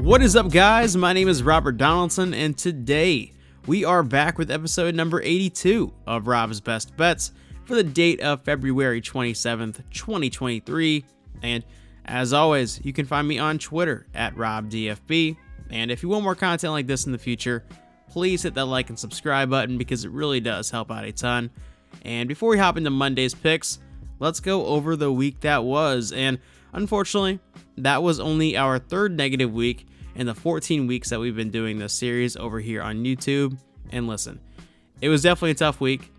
What is up, guys? My name is Robert Donaldson, and today we are back with episode number 82 of Rob's Best Bets for the date of February 27th, 2023. And as always, you can find me on Twitter at RobDFB. And if you want more content like this in the future, please hit that like and subscribe button because it really does help out a ton. And before we hop into Monday's picks, let's go over the week that was. And unfortunately, that was only our third negative week in the 14 weeks that we've been doing this series over here on YouTube. And listen, it was definitely a tough week.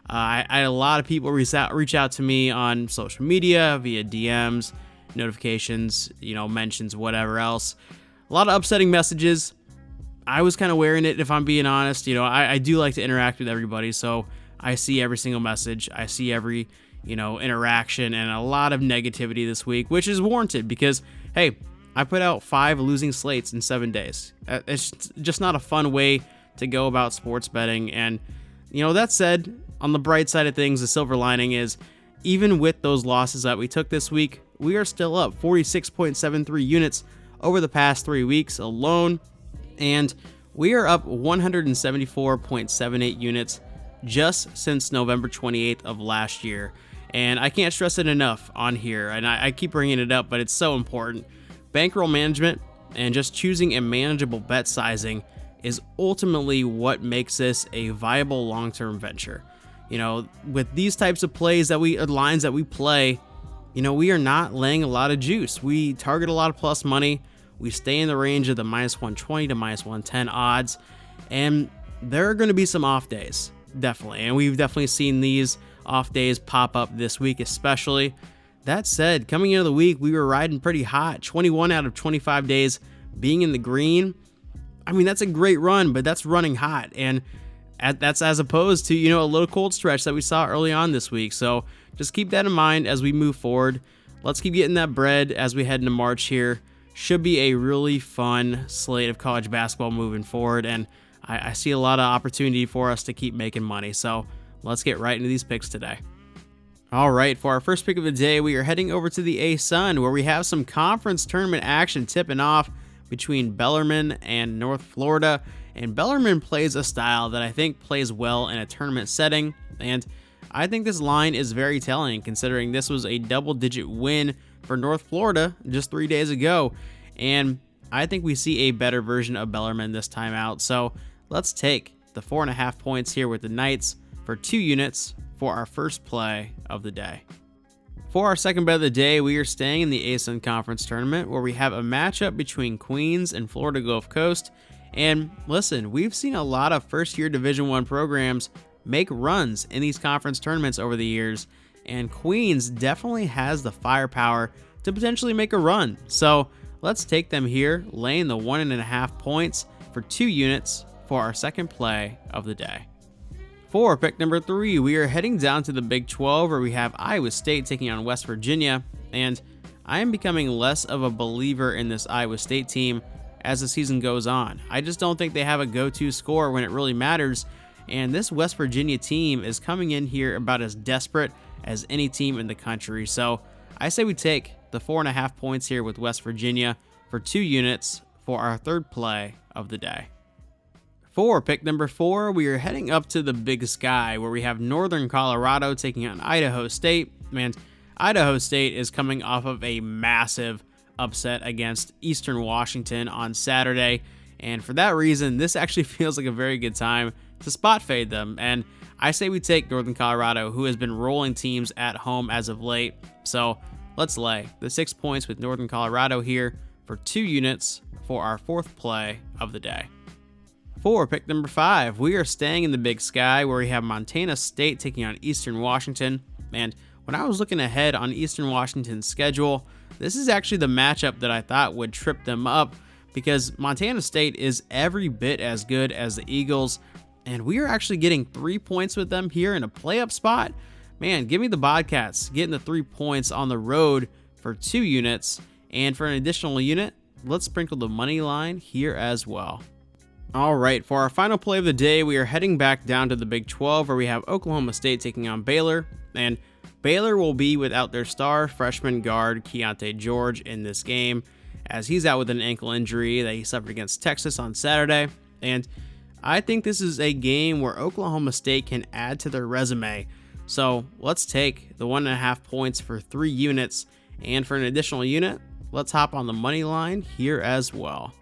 I had a lot of people reach out to me on social media via DMs, notifications, mentions, whatever else. A lot of upsetting messages. I was kind of wearing it, if I'm being honest. I do like to interact with everybody, so I see every single message. I see every, interaction, and a lot of negativity this week, which is warranted because, hey, I put out 5 losing slates in 7 days. It's just not a fun way to go about sports betting. And, that said, on the bright side of things, the silver lining is, even with those losses that we took this week, we are still up 46.73 units over the past 3 weeks alone. And we are up 174.78 units just since November 28th of last year. And I can't stress it enough on here, and I keep bringing it up, but it's so important. Bankroll management and just choosing a manageable bet sizing is ultimately what makes this a viable long-term venture. With these types of lines that we play, we are not laying a lot of juice. We target a lot of plus money. We stay in the range of the minus 120 to minus 110 odds, and there are going to be some off days, definitely. And we've definitely seen these off days pop up this week, especially. That said, coming into the week, we were riding pretty hot. 21 out of 25 days being in the green. I mean, that's a great run, but that's running hot. And that's as opposed to, a little cold stretch that we saw early on this week. So just keep that in mind as we move forward. Let's keep getting that bread as we head into March here. Should be a really fun slate of college basketball moving forward, and I see a lot of opportunity for us to keep making money. So let's get right into these picks today. All right, for our first pick of the day, we are heading over to the A-Sun, where we have some conference tournament action tipping off between Bellarmine and North Florida. And Bellarmine plays a style that I think plays well in a tournament setting, and I think this line is very telling, considering this was a double-digit win for North Florida just 3 days ago, and I think we see a better version of Bellarmine this time out. So let's take the 4.5 points here with the Knights for 2 units for our first play of the day. For our second bet of the day, we are staying in the ASUN Conference Tournament, where we have a matchup between Queens and Florida Gulf Coast. And listen, we've seen a lot of first-year Division I programs make runs in these conference tournaments over the years, and Queens definitely has the firepower to potentially make a run. So let's take them here, laying the 1.5 points for 2 units for our second play of the day. For pick number 3, we are heading down to the Big 12, where we have Iowa State taking on West Virginia, and I am becoming less of a believer in this Iowa State team as the season goes on. I just don't think they have a go-to score when it really matters, and this West Virginia team is coming in here about as desperate as any team in the country. So I say we take the 4.5 points here with West Virginia for 2 units for our third play of the day. For pick number 4, we are heading up to the Big Sky, where we have Northern Colorado taking on Idaho State. Man, Idaho State is coming off of a massive upset against Eastern Washington on Saturday, and for that reason, this actually feels like a very good time to spot fade them. And I say we take Northern Colorado, who has been rolling teams at home as of late. So let's lay the 6 points with Northern Colorado here for 2 units for our fourth play of the day. For pick number 5, we are staying in the Big Sky, where we have Montana State taking on Eastern Washington. And when I was looking ahead on Eastern Washington's schedule, this is actually the matchup that I thought would trip them up, because Montana State is every bit as good as the Eagles, and we are actually getting 3 points with them here in a play-up spot. Man, give me the Bobcats getting the 3 points on the road for 2 units, and for an additional unit, let's sprinkle the money line here as well. All right, for our final play of the day, we are heading back down to the Big 12, where we have Oklahoma State taking on Baylor, and Baylor will be without their star freshman guard Keontae George in this game. as he's out with an ankle injury that he suffered against Texas on Saturday. And I think this is a game where Oklahoma State can add to their resume. So let's take the 1.5 points for 3 units. And for an additional unit, let's hop on the money line here as well.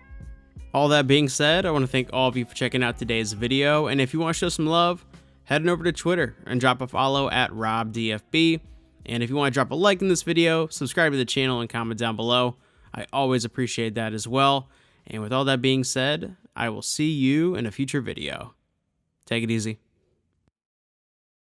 All that being said, I want to thank all of you for checking out today's video. And if you want to show some love, head on over to Twitter and drop a follow at RobDFB. And if you want to drop a like in this video, subscribe to the channel and comment down below. I always appreciate that as well. And with all that being said, I will see you in a future video. Take it easy.